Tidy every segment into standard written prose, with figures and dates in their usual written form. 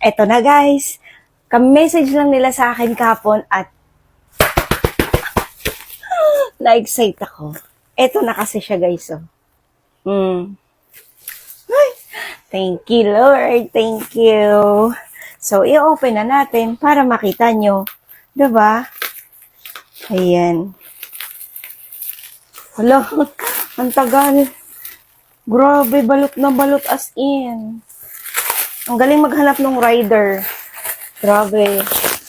Eto na guys, ka-message lang nila sa akin kahapon at na-excite ako. Eto na kasi siya guys, oh. Ay, thank you Lord, thank you. So, i-open na natin para makita nyo. Diba? Ayan. Hala, ang tagal. Grabe, balot na balot as in. Ang galing maghanap ng rider. Grabe.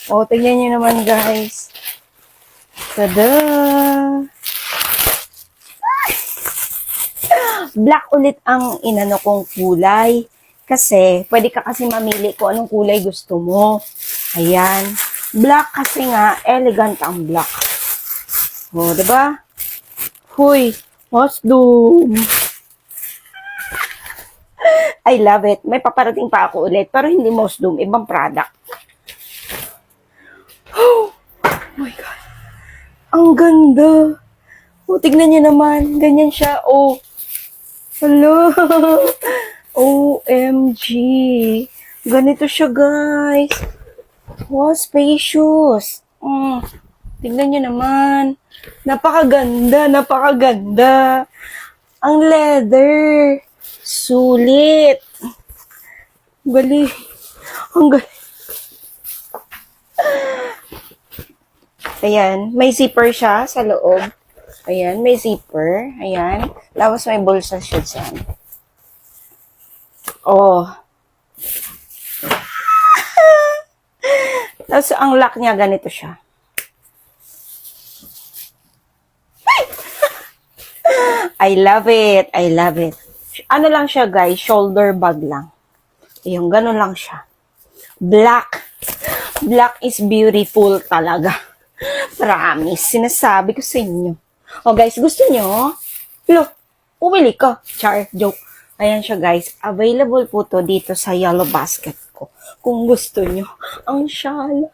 O, tingnan nyo naman guys. Tada! Black ulit ang inano kong kulay. Kasi, pwede ka kasi mamili kung anong kulay gusto mo. Ayan. Black kasi nga, elegant ang black. O, diba? Huy, Mosdoom. I love it. May paparating pa ako ulit. Pero hindi Mosdoom. Ibang product. Oh my God. Ang ganda. O, tignan niyo naman. Ganyan siya. Oh. Hello. OMG. Ganito siya, guys. Wow, spacious. Tignan niyo naman. Napakaganda. Napakaganda. Ang leather. Sulit. Galing. Ang galing. Ayan. May zipper siya sa loob. Ayan. May zipper. Ayan. Tapos may bulsa siya dyan. Oh. Tapos ang lock niya ganito siya. I love it. I love it. Ano lang siya guys, shoulder bag lang. Yung ganun lang siya. Black. Black is beautiful talaga. Promise. Sinasabi ko sa inyo. O guys, gusto nyo? Look, pumili ka. Char, joke. Ayan siya guys. Available po to dito sa yellow basket ko. Kung gusto nyo. Ang shala.